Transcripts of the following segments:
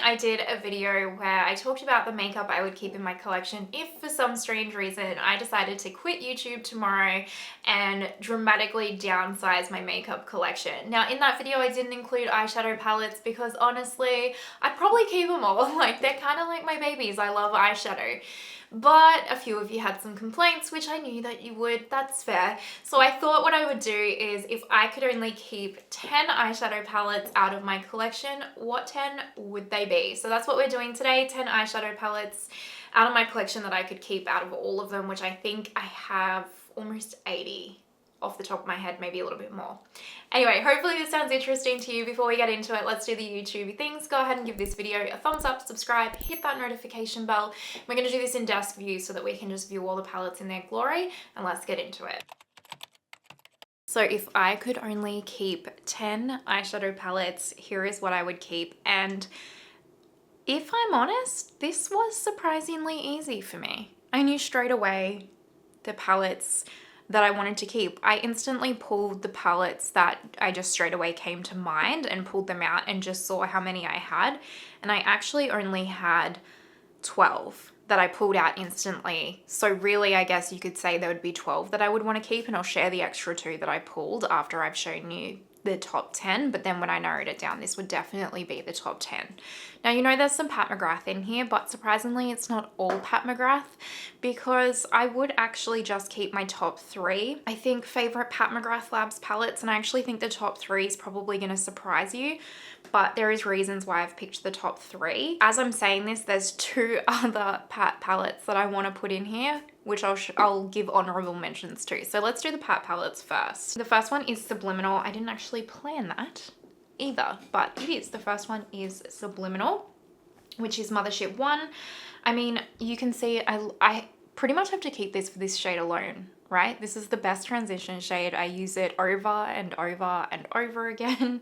I did a video where I talked about the makeup I would keep in my collection if for some strange reason I decided to quit YouTube tomorrow and dramatically downsize my makeup collection. Now in that video I didn't include eyeshadow palettes because honestly I'd probably keep them all. Like, they're kind of like my babies. I love eyeshadow. But a few of you had some complaints, which I knew that you would. That's fair. So I thought what I would do is, if I could only keep 10 eyeshadow palettes out of my collection, what 10 would they be? So that's what we're doing today, 10 eyeshadow palettes out of my collection that I could keep out of all of them, which I think I have almost 80 off the top of my head, maybe a little bit more. Anyway, hopefully this sounds interesting to you. Before we get into it, let's do the YouTube things. Go ahead and give this video a thumbs up, subscribe, hit that notification bell. We're going to do this in desk view so that we can just view all the palettes in their glory, and let's get into it. So if I could only keep 10 eyeshadow palettes, here is what I would keep. And if I'm honest, this was surprisingly easy for me. I knew straight away the palettes that I wanted to keep. I instantly pulled the palettes that I just straight away came to mind and pulled them out and just saw how many I had. And I actually only had 12 that I pulled out instantly. So really, I guess you could say there would be 12 that I would want to keep, and I'll share the extra 2 that I pulled after I've shown you the top 10, but then when I narrowed it down, this would definitely be the top 10. Now, you know there's some Pat McGrath in here, but surprisingly it's not all Pat McGrath, because I would actually just keep my top 3, I think, favorite Pat McGrath Labs palettes, and I actually think the top 3 is probably going to surprise you, but there is reasons why I've picked the top 3. As I'm saying this, there's 2 other Pat palettes that I want to put in here, which I'll give honorable mentions to. So let's do the Pat palettes first. The first one is Subliminal. I didn't actually plan that either, but it is. The first one is Subliminal, which is Mothership 1. I mean, you can see I pretty much have to keep this for this shade alone, right? This is the best transition shade. I use it over and over and over again.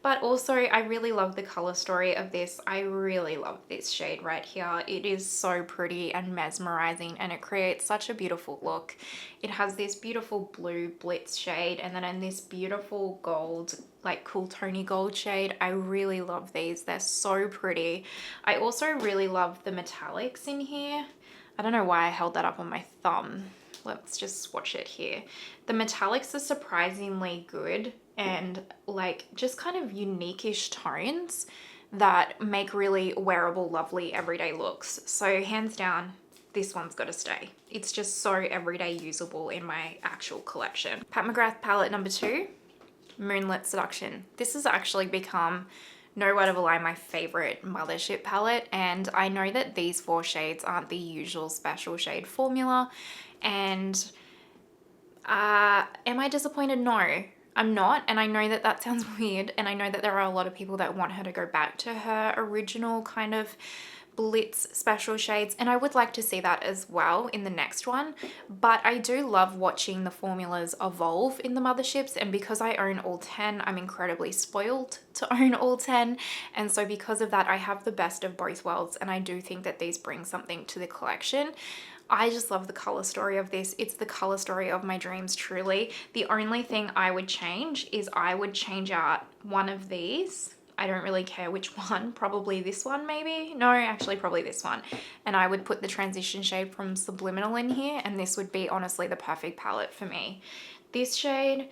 But also, I really love the color story of this. I really love this shade right here. It is so pretty and mesmerizing, and it creates such a beautiful look. It has this beautiful blue blitz shade, and then in this beautiful gold, like cool tony gold shade. I really love these. They're so pretty. I also really love the metallics in here. I don't know why I held that up on my thumb. Let's just swatch it here. The metallics are surprisingly good and like just kind of unique-ish tones that make really wearable, lovely everyday looks. So hands down, this one's got to stay. It's just so everyday usable in my actual collection. Pat McGrath palette number 2, Moonlit Seduction. This has actually become, no word of a lie, my favorite Mothership palette, and I know that these 4 shades aren't the usual special shade formula. And am I disappointed? No, I'm not. And I know that that sounds weird, and I know that there are a lot of people that want her to go back to her original kind of blitz special shades, and I would like to see that as well in the next one. But I do love watching the formulas evolve in the Motherships, and because I own all 10, I'm incredibly spoiled to own all 10, and so because of that I have the best of both worlds, and I do think that these bring something to the collection. I just love the color story of this. It's the color story of my dreams, truly. The only thing I would change is I would change out one of these. I don't really care which one, probably this one maybe. No, actually probably this one. And I would put the transition shade from Subliminal in here, and this would be honestly the perfect palette for me. This shade,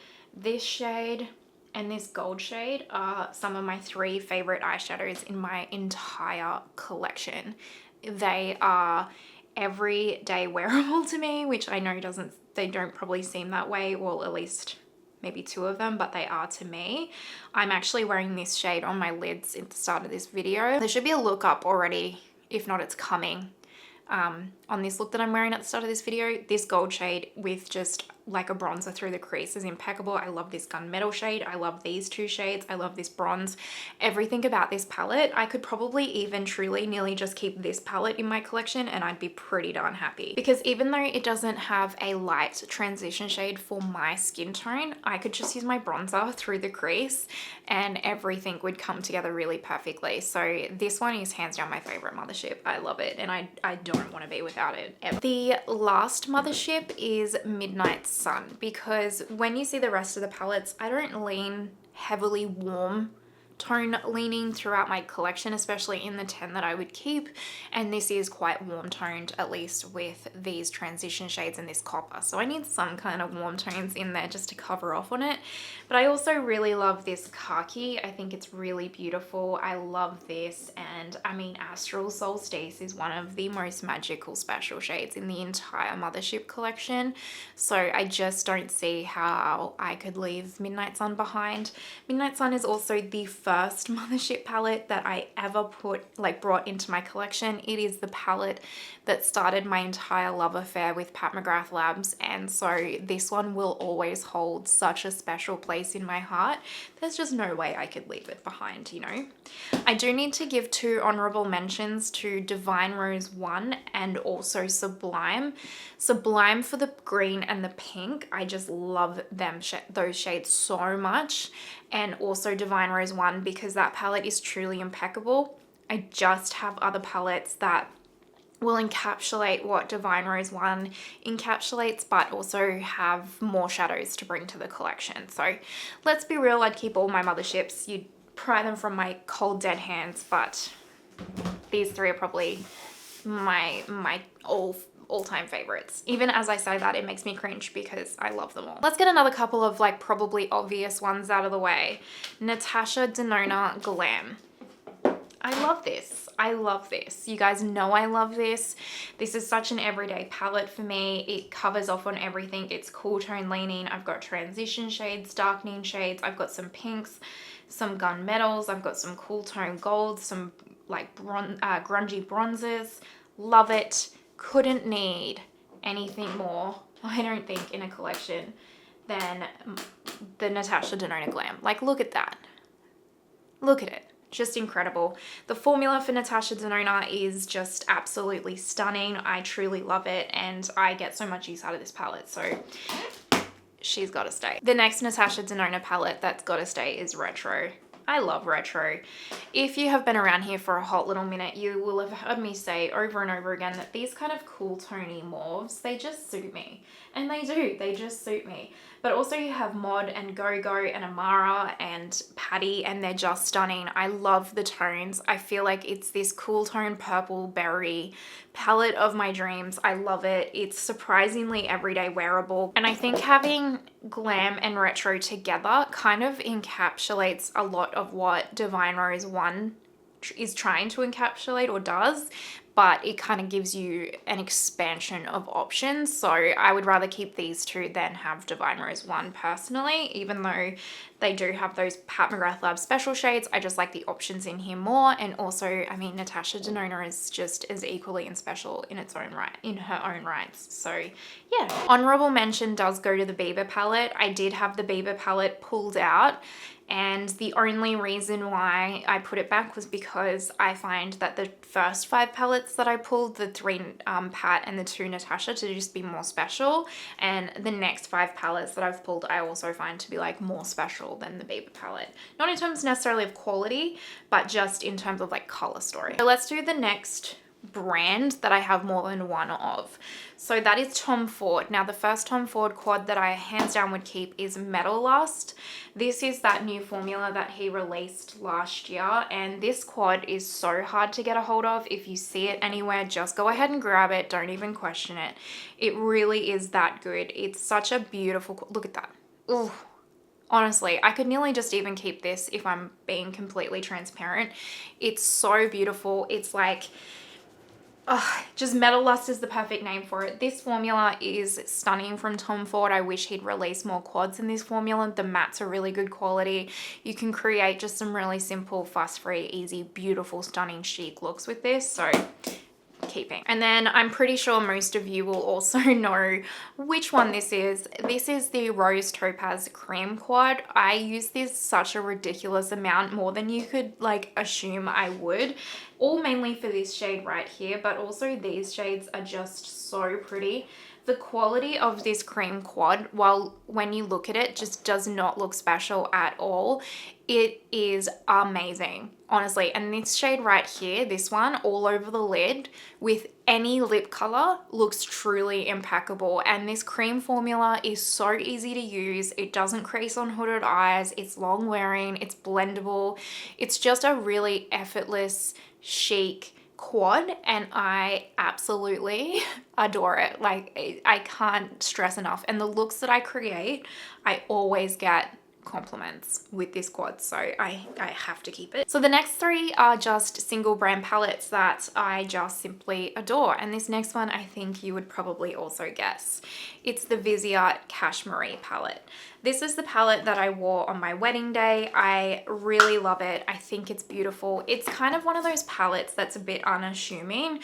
and this gold shade are some of my 3 favorite eyeshadows in my entire collection. They are everyday wearable to me, which I know they don't probably seem that way, well, at least maybe 2 of them, but they are to me. I'm actually wearing this shade on my lids at the start of this video. There should be a look up already, if not it's coming, on this look that I'm wearing at the start of this video. This gold shade with just like a bronzer through the crease is impeccable. I love this gunmetal shade. I love these 2 shades. I love this bronze. Everything about this palette, I could probably even truly nearly just keep this palette in my collection and I'd be pretty darn happy. Because even though it doesn't have a light transition shade for my skin tone, I could just use my bronzer through the crease and everything would come together really perfectly. So this one is hands down my favorite Mothership. I love it, and I don't want to be without it ever. The last Mothership is Midnight Sun, because when you see the rest of the palettes, I don't lean heavily warm tone leaning throughout my collection, especially in the 10 that I would keep. And this is quite warm toned, at least with these transition shades and this copper. So I need some kind of warm tones in there just to cover off on it. But I also really love this khaki. I think it's really beautiful. I love this. And I mean, Astral Solstice is one of the most magical special shades in the entire Mothership collection. So I just don't see how I could leave Midnight Sun behind. Midnight Sun is also the first Mothership palette that I ever brought into my collection. It is the palette that started my entire love affair with Pat McGrath Labs, and so this one will always hold such a special place in my heart. There's just no way I could leave it behind, you know. I do need to give 2 honorable mentions to Divine Rose 1 and also Sublime. Sublime for the green and the pink. I just love them, those shades so much. And also Divine Rose 1 because that palette is truly impeccable. I just have other palettes that will encapsulate what Divine Rose 1 encapsulates, but also have more shadows to bring to the collection. So let's be real, I'd keep all my Motherships. You'd pry them from my cold dead hands, but these 3 are probably my all-time favorites. Even as I say that, it makes me cringe because I love them all. Let's get another couple of like probably obvious ones out of the way. Natasha Denona Glam. I love this. I love this. You guys know I love this. This is such an everyday palette for me. It covers off on everything. It's cool tone leaning. I've got transition shades, darkening shades. I've got some pinks, some gunmetals. I've got some cool tone golds, some like grungy bronzes. Love it. Couldn't need anything more, I don't think, in a collection than the Natasha Denona Glam. Like, look at that. Look at it. Just incredible. The formula for Natasha Denona is just absolutely stunning. I truly love it and I get so much use out of this palette, so she's got to stay. The next Natasha Denona palette that's got to stay is Retro. I love Retro. If you have been around here for a hot little minute, you will have heard me say over and over again that these kind of cool tony mauves, they just suit me. And they do, they just suit me. But also you have Mod and Go-Go and Amara and Patty, and they're just stunning. I love the tones. I feel like it's this cool tone purple berry palette of my dreams. I love it. It's surprisingly everyday wearable. And I think having Glam and Retro together kind of encapsulates a lot of what Divine Rose 1 is trying to encapsulate or does, but it kind of gives you an expansion of options. So I would rather keep these 2 than have Divine Rose 1 personally, even though they do have those Pat McGrath Labs special shades. I just like the options in here more. And also, I mean, Natasha Denona is just as equally and special in its own right, in her own rights. So yeah. Honorable mention does go to the Bieber palette. I did have the Bieber palette pulled out, and the only reason why I put it back was because I find that the first 5 palettes that I pulled, the 3 Pat and the 2 Natasha, to just be more special. And the next 5 palettes that I've pulled, I also find to be like more special than the Bieber palette. Not in terms necessarily of quality, but just in terms of like color story. So let's do the next brand that I have more than one of. So that is Tom Ford. Now the first Tom Ford quad that I hands down would keep is Metallust. This is that new formula that he released last year, and this quad is so hard to get a hold of. If you see it anywhere, just go ahead and grab it. Don't even question it. It really is that good. It's such a beautiful, look at that. Ooh. Honestly, I could nearly just even keep this if I'm being completely transparent. It's so beautiful. It's like, just Metallust is the perfect name for it. This formula is stunning from Tom Ford. I wish he'd release more quads in this formula. The mattes are really good quality. You can create just some really simple, fuss-free, easy, beautiful, stunning, chic looks with this. So keeping. And then I'm pretty sure most of you will also know which one this is. This is the Rose Topaz Cream Quad. I use this such a ridiculous amount, more than you could like assume I would. All mainly for this shade right here, but also these shades are just so pretty. The quality of this cream quad, while when you look at it, just does not look special at all. It is amazing, honestly. And this shade right here, this one, all over the lid, with any lip color, looks truly impeccable. And this cream formula is so easy to use. It doesn't crease on hooded eyes. It's long wearing. It's blendable. It's just a really effortless, chic quad, and I absolutely adore it. Like, I can't stress enough. And the looks that I create, I always get compliments with this quad, so I have to keep it. So the next three are just single brand palettes that I just simply adore, and this next one I think you would probably also guess. It's the Viseart Cashmerie palette. This is the palette that I wore on my wedding day. I really love it. I think it's beautiful. It's kind of one of those palettes that's a bit unassuming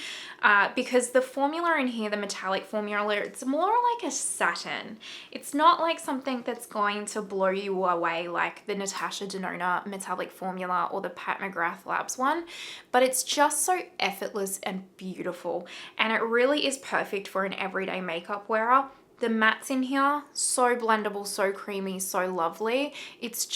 because the formula in here, the metallic formula, it's more like a satin. It's not like something that's going to blow you away like the Natasha Denona metallic formula or the Pat McGrath Labs one, but it's just so effortless and beautiful, and it really is perfect for an everyday makeup wearer. The mattes in here, so blendable, so creamy, so lovely. It's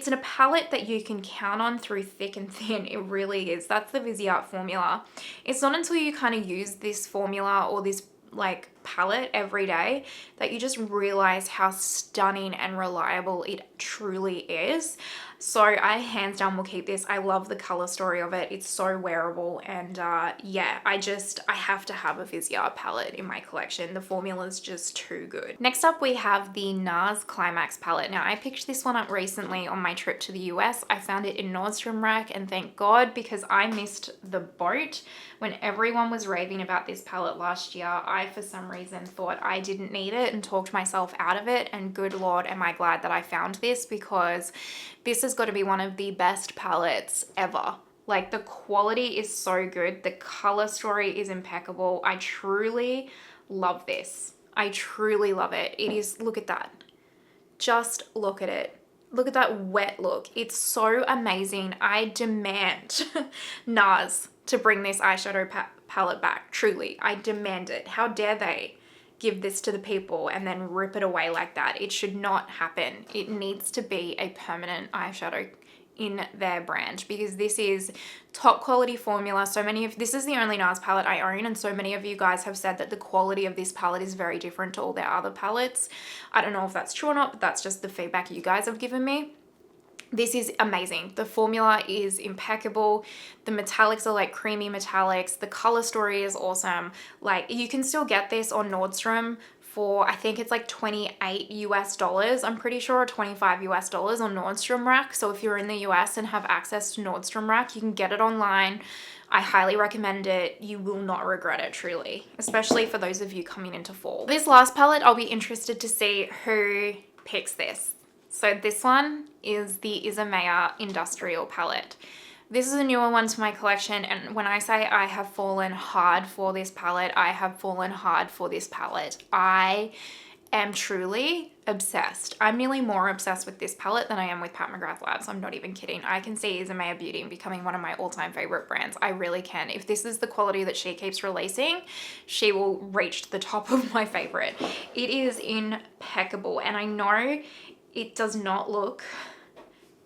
in a palette that you can count on through thick and thin. It really is. That's the Viseart formula. It's not until you kind of use this formula or this like palette every day that you just realize how stunning and reliable it truly is. So I hands down will keep this. I love the color story of it. It's so wearable, and yeah, I have to have a Viseart palette in my collection. The formula is just too good. Next up we have the Nars Climax palette. Now I picked this one up recently on my trip to the US. I found it in Nordstrom Rack, and thank God, because I missed the boat when everyone was raving about this palette last year. I for some reason thought I didn't need it and talked myself out of it, and good Lord am I glad that I found this, because this has got to be one of the best palettes ever. Like, the quality is so good. The color story is impeccable. I truly love this. I truly love it. It is, look at that. Just look at it. Look at that wet look. It's so amazing. I demand Nars to bring this eyeshadow palette back. Truly, I demand it. How dare they give this to the people and then rip it away like that? It should not happen. It needs to be a permanent eyeshadow in their brand, because this is top quality formula. This is the only Nars palette I own, and so many of you guys have said that the quality of this palette is very different to all their other palettes. I don't know if that's true or not, but that's just the feedback you guys have given me. This is amazing. The formula is impeccable. The metallics are like creamy metallics. The color story is awesome. Like, you can still get this on Nordstrom for, I think it's like $28 US, I'm pretty sure, or $25 US on Nordstrom Rack. So if you're in the US and have access to Nordstrom Rack, you can get it online. I highly recommend it. You will not regret it, truly, especially for those of you coming into fall. This last palette, I'll be interested to see who picks this. So this one is the Isamaya Industrial palette. This is a newer one to my collection, and when I say I have fallen hard for this palette, I have fallen hard for this palette. I am truly obsessed. I'm nearly more obsessed with this palette than I am with Pat McGrath Labs. I'm not even kidding. I can see Mecca Beauty becoming one of my all-time favorite brands. I really can. If this is the quality that she keeps releasing, she will reach the top of my favorite. It is impeccable, and I know it does not look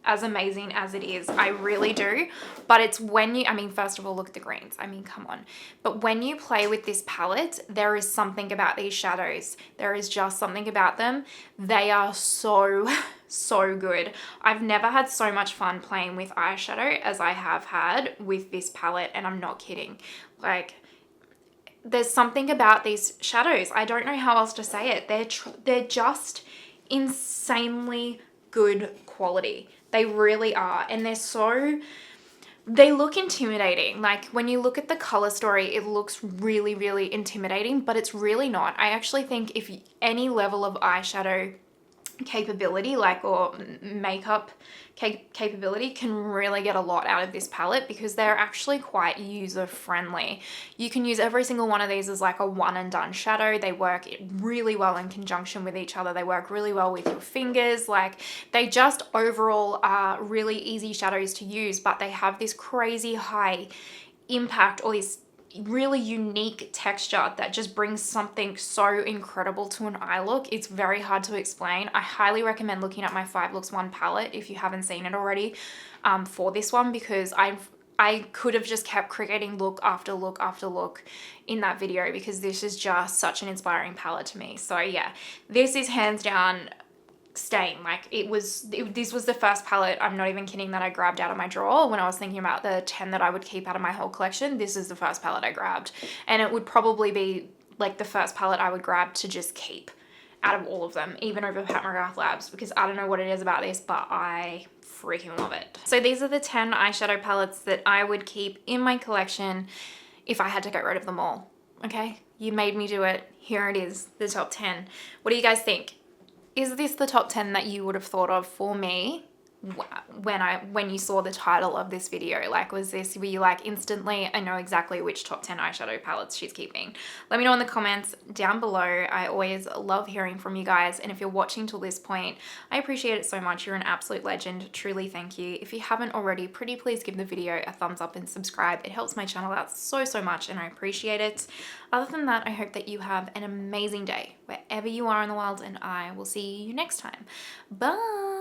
as amazing as it is. I really do. But it's when you, I mean, first of all, look at the greens. I mean, come on. But when you play with this palette, there is something about these shadows. There is just something about them. They are so, so good. I've never had so much fun playing with eyeshadow as I have had with this palette, and I'm not kidding. Like, there's something about these shadows. I don't know how else to say it. They're just insanely good quality. They really are, and they look intimidating. Like, when you look at the color story, it looks really, really intimidating, but it's really not. I actually think if any level of eyeshadow capability, like, or makeup capability, can really get a lot out of this palette, because they're actually quite user friendly. You can use every single one of these as like a one and done shadow. They work really well in conjunction with each other. They work really well with your fingers. Like, they just overall are really easy shadows to use, but they have this crazy high impact, or this really unique texture that just brings something so incredible to an eye look. It's very hard to explain. I highly recommend looking at my 5 Looks 1 palette if you haven't seen it already for this one, because I could have just kept creating look after look after look in that video, because this is just such an inspiring palette to me. So yeah, this is hands down staying. Like this was the first palette, I'm not even kidding, that I grabbed out of my drawer when I was thinking about the 10 that I would keep out of my whole collection. This is the first palette I grabbed, and it would probably be like the first palette I would grab to just keep out of all of them, even over Pat McGrath Labs, because I don't know what it is about this, but I freaking love it. So these are the 10 eyeshadow palettes that I would keep in my collection if I had to get rid of them all. Okay, you made me do it. Here it is, the top 10. What do you guys think? Is this the top 10 that you would have thought of for me when you saw the title of this video? Like, were you like instantly, I know exactly which top 10 eyeshadow palettes she's keeping? Let me know in the comments down below. I always love hearing from you guys, and if you're watching till this point, I appreciate it so much. You're an absolute legend. Truly, thank you. If you haven't already, pretty please give the video a thumbs up and subscribe. It helps my channel out so much, and I appreciate it. Other than that, I hope that you have an amazing day wherever you are in the world, and I will see you next time. Bye.